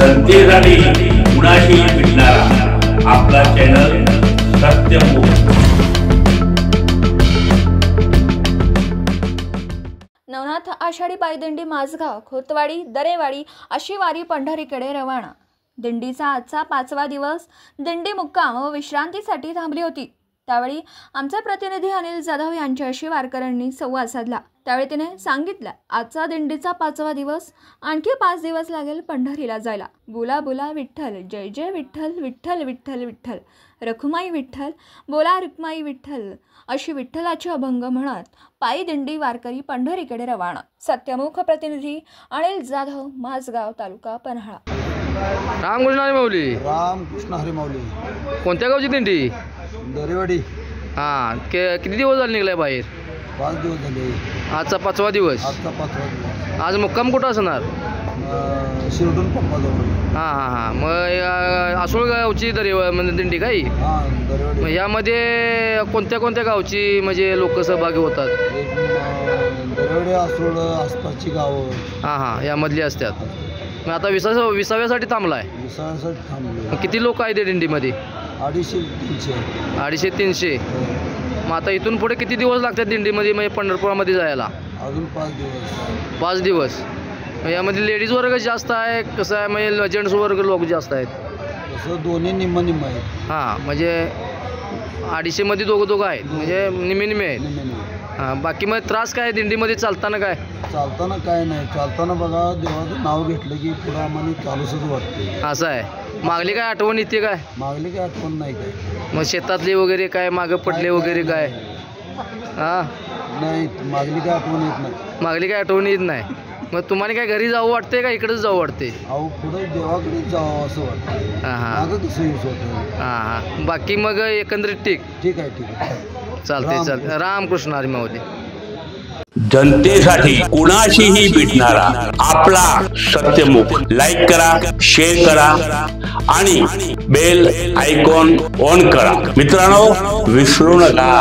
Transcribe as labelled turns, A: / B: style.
A: जनतेसाठी कुणाशी भेटणारा आपला चॅनल सत्यमुख।
B: नवनाथ आषाढी पायदिंडी माझगाव, खोतवाडी, दरेवाडी अशी वारी पंढरीकडे रवाना। दिंडीचा आजचा 5वा दिवस दिंडी मुक्काम व विश्रांतीसाठी थांबली होती। त्यावेळी आमचा प्रतिनिधी अनिल जाधव यांच्याशी वारकऱ्यांनी संवाद साधला। त्यावेळी तिने सांगितलं, आजचा दिंडीचा 5वा दिवस, आणखी 5 दिवस लागेल पंढरीला जायला। बोला बोला विठ्ठल, जय जय विठ्ठल, विठ्ठल विठ्ठल विठ्ठल, रखुमाई विठ्ठल, बोला रुक्माई विठ्ठल अशी विठ्ठलाची अभंग म्हणत पायी दिंडी वारकरी पंढरीकडे रवाना। सत्यमुख प्रतिनिधी अनिल जाधव, माझगाव, तालुका पन्हाळा।
C: रामकृष्ण हरी माऊली।
D: रामकृष्ण हरी माऊली।
C: कोणत्या गावची दिंडी?
D: दरेवाडी।
C: हां, किती दिवस झाले निघलाय बाहेर?
D: 5 दिवस झाले।
C: आजचा 5वा दिवस।
D: आजचा 5वा दिवस।
C: आज मुक्काम कुठं असणार?
D: शिरडून पंपाजवळ।
C: हां हां हां, मग आसोळ गावची म्हणजे दिंडी काही?
D: हां, दरेवाडी।
C: मग यामध्ये कोणत्या कोणत्या गावची म्हणजे लोक सहभागी होतात?
D: दरेवाडी, आसोळ, आसपासची गावं।
C: हां हां, यामधली असतात। मग आता विसाव्यासाठी थांबलाय?
D: विसाव्यासाठी थांबलो।
C: किती लोक आहेत दिंडीमध्ये?
D: 250-300।
C: 250-300। मग आता इथून पुढे किती दिवस लागतात दिंडीमध्ये म्हणजे पंढरपुरामध्ये जायला?
D: अजून 5 दिवस।
C: 5 दिवस। मग यामध्ये लेडीज वर्ग जास्त आहे कसं आहे, म्हणजे जेंट्स वर्ग लोक जास्त आहेत?
D: तसं दोन्ही निम्म आहेत।
C: हां, म्हणजे 250 मध्ये दोघं आहेत, म्हणजे निम्मे आहेत। हां, बाकी मग त्रास काय दिंडीमध्ये चालताना काय?
D: चालताना काय नाही, चालताना बघा देवाचं नाव घेतलं की पुढं आम्हाला चालूसच वाटते।
C: असं आहे। मागली काय आठवण येते काय?
D: मागली काय आठवण नाही काय।
C: मग शेतातले वगैरे काय मागं पडले वगैरे काय? हां,
D: नाही, मागली काय आठवण येत नाही।
C: मागली काय आठवण येत नाही। मग तुम्हाला काय घरी जावं वाटते का इकडेच जावं वाटते?
D: अहो, पुढे देवाकडे जावं असं वाटतं।
C: हां हां
D: मागं कसं यूज होतं।
C: हां हां, बाकी मग एकंदरीत ठीक
D: आहे।
C: चालते। रामकृष्ण हरी माऊली।
A: जनतेसाठी कुणाशीही भेटणारा आपला सत्यमुख। लाईक करा, शेअर करा आणि बेल आयकॉन ऑन करा। मित्रांनो, विसरू नका।